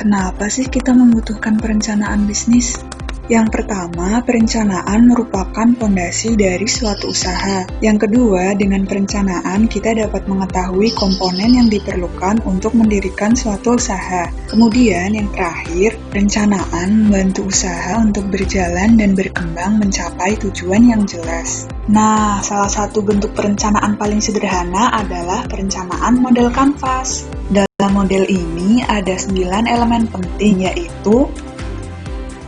Kenapa sih kita membutuhkan perencanaan bisnis? Yang pertama, perencanaan merupakan fondasi dari suatu usaha. Yang kedua, dengan perencanaan kita dapat mengetahui komponen yang diperlukan untuk mendirikan suatu usaha. Kemudian yang terakhir, perencanaan membantu usaha untuk berjalan dan berkembang mencapai tujuan yang jelas. Nah, salah satu bentuk perencanaan paling sederhana adalah perencanaan model kanvas. Dalam model ini ada 9 elemen penting, yaitu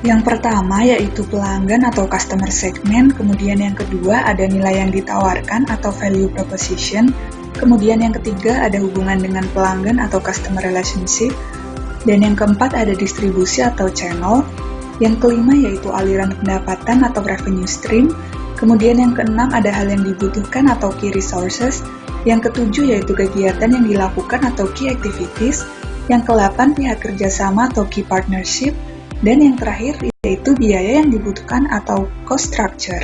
yang pertama yaitu pelanggan atau customer segment, kemudian yang kedua ada nilai yang ditawarkan atau value proposition, kemudian yang ketiga ada hubungan dengan pelanggan atau customer relationship, dan yang keempat ada distribusi atau channel, yang kelima yaitu aliran pendapatan atau revenue stream, kemudian yang keenam ada hal yang dibutuhkan atau key resources, yang ketujuh yaitu kegiatan yang dilakukan atau key activities, yang ke-8 pihak kerjasama atau key partnership, dan yang terakhir yaitu biaya yang dibutuhkan atau cost structure.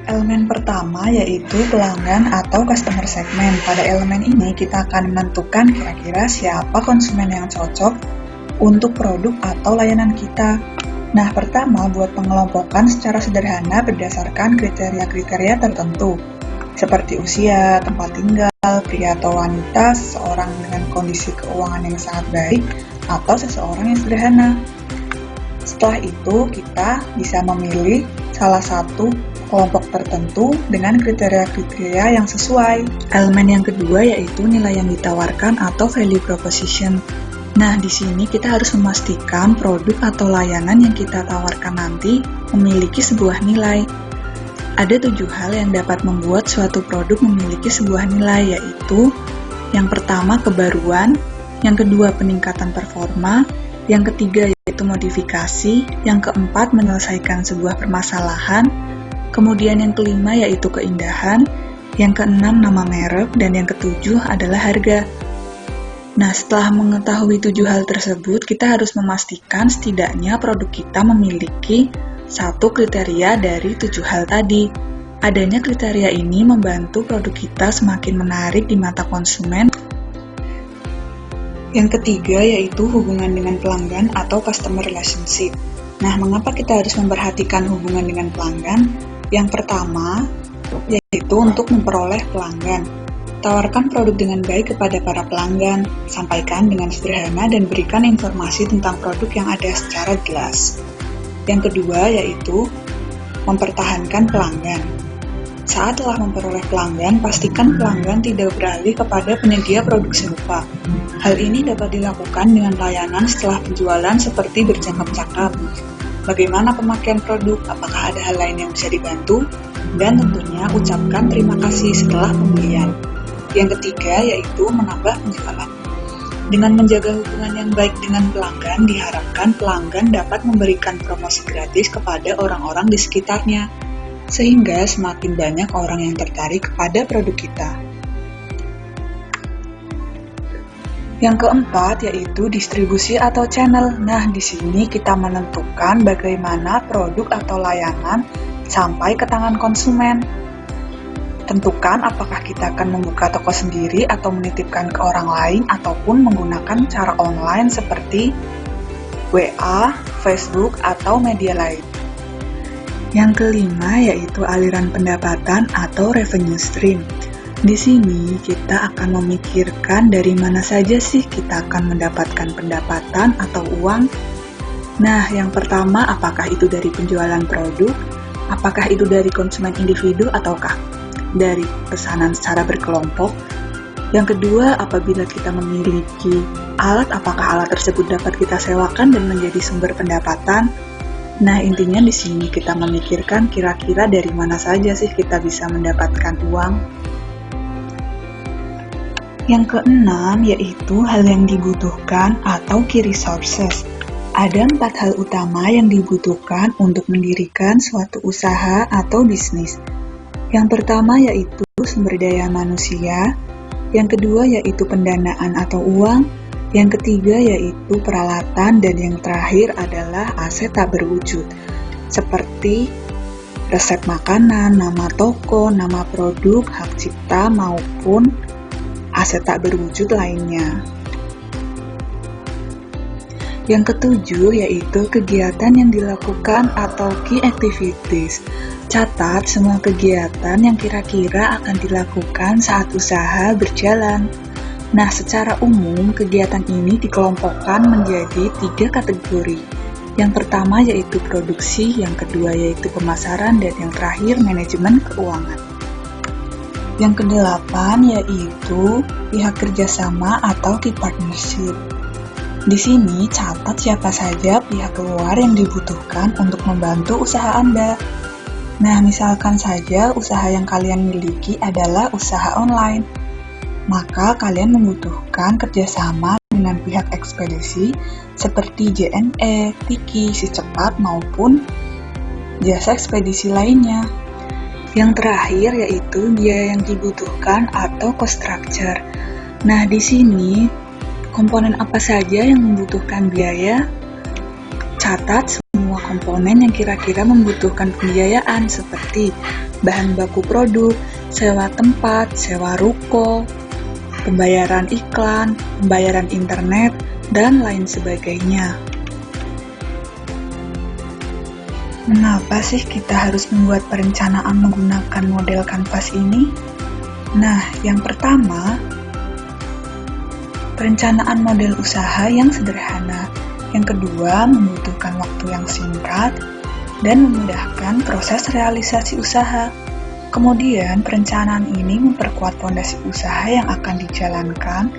Elemen pertama yaitu pelanggan atau customer segment. Pada elemen ini kita akan menentukan kira-kira siapa konsumen yang cocok untuk produk atau layanan kita. Nah, pertama buat pengelompokan secara sederhana berdasarkan kriteria-kriteria tertentu, seperti usia, tempat tinggal, pria atau wanita, seseorang dengan kondisi keuangan yang sangat baik, atau seseorang yang sederhana. Setelah itu, kita bisa memilih salah satu kelompok tertentu dengan kriteria-kriteria yang sesuai. Elemen yang kedua yaitu nilai yang ditawarkan atau value proposition. Nah, di sini kita harus memastikan produk atau layanan yang kita tawarkan nanti memiliki sebuah nilai. Ada 7 hal yang dapat membuat suatu produk memiliki sebuah nilai, yaitu yang pertama kebaruan, yang kedua peningkatan performa, yang ketiga yaitu modifikasi, yang keempat menyelesaikan sebuah permasalahan, kemudian yang kelima yaitu keindahan, yang keenam nama merek, dan yang ketujuh adalah harga. Nah, setelah mengetahui 7 hal tersebut, kita harus memastikan setidaknya produk kita memiliki satu kriteria dari 7 hal tadi. Adanya kriteria ini membantu produk kita semakin menarik di mata konsumen. Yang ketiga yaitu hubungan dengan pelanggan atau customer relationship. Nah, mengapa kita harus memperhatikan hubungan dengan pelanggan? Yang pertama yaitu untuk memperoleh pelanggan. Tawarkan produk dengan baik kepada para pelanggan, sampaikan dengan sederhana dan berikan informasi tentang produk yang ada secara jelas. Yang kedua yaitu mempertahankan pelanggan. Saat telah memperoleh pelanggan, pastikan pelanggan tidak beralih kepada penyedia produk serupa. Hal ini dapat dilakukan dengan layanan setelah penjualan seperti bercakap-cakap. Bagaimana pemakaian produk, apakah ada hal lain yang bisa dibantu, dan tentunya ucapkan terima kasih setelah pembelian. Yang ketiga yaitu menambah penjualan. Dengan menjaga hubungan yang baik dengan pelanggan, diharapkan pelanggan dapat memberikan promosi gratis kepada orang-orang di sekitarnya, sehingga semakin banyak orang yang tertarik kepada produk kita. Yang keempat yaitu distribusi atau channel. Nah, di sini kita menentukan bagaimana produk atau layanan sampai ke tangan konsumen. Tentukan apakah kita akan membuka toko sendiri atau menitipkan ke orang lain ataupun menggunakan cara online seperti WA, Facebook, atau media lain. Yang kelima yaitu aliran pendapatan atau revenue stream. Di sini kita akan memikirkan dari mana saja sih kita akan mendapatkan pendapatan atau uang. Nah, yang pertama apakah itu dari penjualan produk, apakah itu dari konsumen individu ataukah dari pesanan secara berkelompok. Yang kedua, apabila kita memiliki alat, apakah alat tersebut dapat kita sewakan dan menjadi sumber pendapatan. Nah, intinya di sini kita memikirkan kira-kira dari mana saja sih kita bisa mendapatkan uang. Yang keenam yaitu hal yang dibutuhkan atau key resources. Ada 4 hal utama yang dibutuhkan untuk mendirikan suatu usaha atau bisnis. Yang pertama yaitu sumber daya manusia, yang kedua yaitu pendanaan atau uang, yang ketiga yaitu peralatan, dan yang terakhir adalah aset tak berwujud, seperti resep makanan, nama toko, nama produk, hak cipta, maupun aset tak berwujud lainnya. Yang ketujuh yaitu kegiatan yang dilakukan atau key activities. Catat semua kegiatan yang kira-kira akan dilakukan saat usaha berjalan. Nah, secara umum kegiatan ini dikelompokkan menjadi 3 kategori. Yang pertama yaitu produksi, yang kedua yaitu pemasaran, dan yang terakhir manajemen keuangan. Yang kedelapan yaitu pihak kerjasama atau key partnership. Di sini catat siapa saja pihak luar yang dibutuhkan untuk membantu usaha Anda. Nah, misalkan saja usaha yang kalian miliki adalah usaha online. Maka kalian membutuhkan kerjasama dengan pihak ekspedisi seperti JNE, Tiki, Si Cepat, maupun jasa ekspedisi lainnya. Yang terakhir yaitu biaya yang dibutuhkan atau cost structure. Nah, di sini komponen apa saja yang membutuhkan biaya? Catat semua komponen yang kira-kira membutuhkan pembiayaan seperti bahan baku produk, sewa tempat, sewa ruko, pembayaran iklan, pembayaran internet, dan lain sebagainya. Mengapa sih kita harus membuat perencanaan menggunakan model kanvas ini? Nah, yang pertama, perencanaan model usaha yang sederhana. Yang kedua, membutuhkan waktu yang singkat dan memudahkan proses realisasi usaha. Kemudian, perencanaan ini memperkuat fondasi usaha yang akan dijalankan.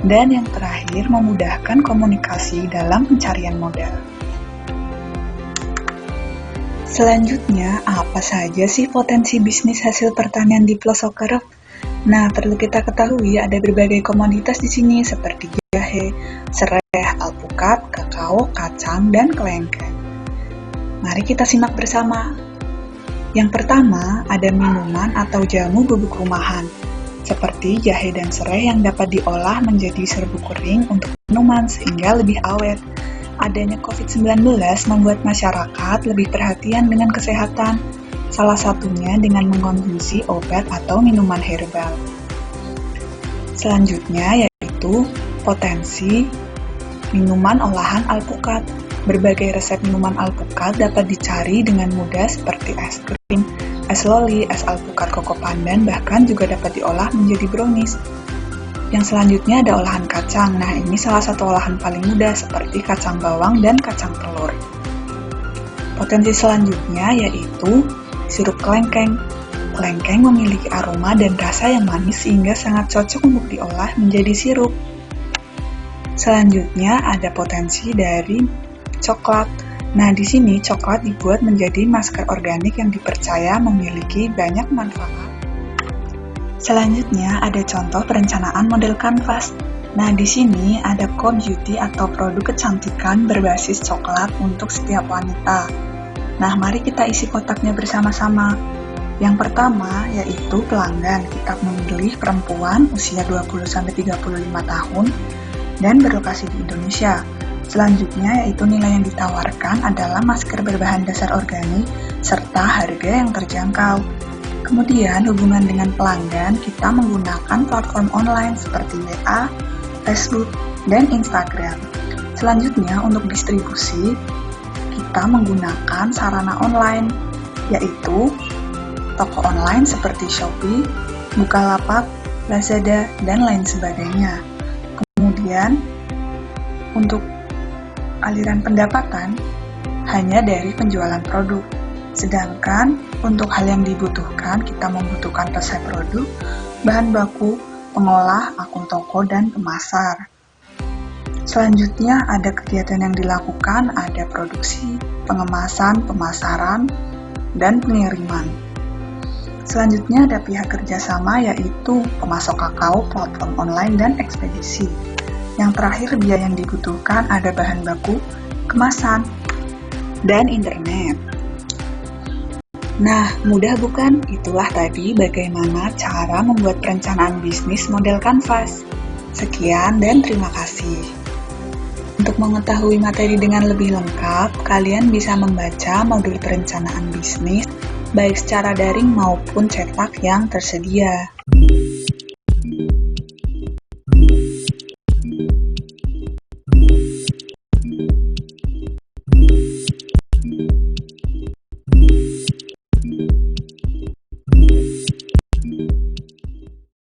Dan yang terakhir, memudahkan komunikasi dalam pencarian modal. Selanjutnya, apa saja sih potensi bisnis hasil pertanian di pelosok Kerep? Nah, perlu kita ketahui ada berbagai komoditas di sini seperti jahe, serai, alpukat, kakao, kacang, dan kelengkeng. Mari kita simak bersama. Yang pertama, ada minuman atau jamu bubuk rumahan, seperti jahe dan serai yang dapat diolah menjadi serbuk kering untuk minuman sehingga lebih awet. Adanya COVID-19 membuat masyarakat lebih perhatian dengan kesehatan, salah satunya dengan mengkonsumsi obat atau minuman herbal. Selanjutnya yaitu potensi minuman olahan alpukat. Berbagai resep minuman alpukat dapat dicari dengan mudah seperti es krim, es loli, es alpukat koko pandan, bahkan juga dapat diolah menjadi brownies. Yang selanjutnya ada olahan kacang. Nah, ini salah satu olahan paling mudah seperti kacang bawang dan kacang telur. Potensi selanjutnya yaitu sirup kelengkeng. Kelengkeng memiliki aroma dan rasa yang manis sehingga sangat cocok untuk diolah menjadi sirup. Selanjutnya ada potensi dari coklat. Nah, di sini coklat dibuat menjadi masker organik yang dipercaya memiliki banyak manfaat. Selanjutnya ada contoh perencanaan model kanvas. Nah, di sini ada co-beauty atau produk kecantikan berbasis coklat untuk setiap wanita. Nah, mari kita isi kotaknya bersama-sama. Yang pertama yaitu pelanggan. Kita memilih perempuan usia 20-35 tahun dan berlokasi di Indonesia. Selanjutnya yaitu nilai yang ditawarkan adalah masker berbahan dasar organik serta harga yang terjangkau. Kemudian hubungan dengan pelanggan kita menggunakan platform online seperti WA, Facebook, dan Instagram. Selanjutnya untuk distribusi kita menggunakan sarana online yaitu toko online seperti Shopee, Bukalapak, Lazada, dan lain sebagainya. Kemudian untuk aliran pendapatan hanya dari penjualan produk. Sedangkan untuk hal yang dibutuhkan, kita membutuhkan resep produk, bahan baku, pengolah, akun toko, dan pemasar. Selanjutnya ada kegiatan yang dilakukan, ada produksi, pengemasan, pemasaran, dan pengiriman. Selanjutnya ada pihak kerjasama yaitu pemasok kakao, platform online, dan ekspedisi. Yang terakhir biaya yang dibutuhkan ada bahan baku, kemasan, dan internet. Nah, mudah bukan? Itulah tadi bagaimana cara membuat perencanaan bisnis model kanvas. Sekian dan terima kasih. Untuk mengetahui materi dengan lebih lengkap, kalian bisa membaca modul perencanaan bisnis, baik secara daring maupun cetak yang tersedia.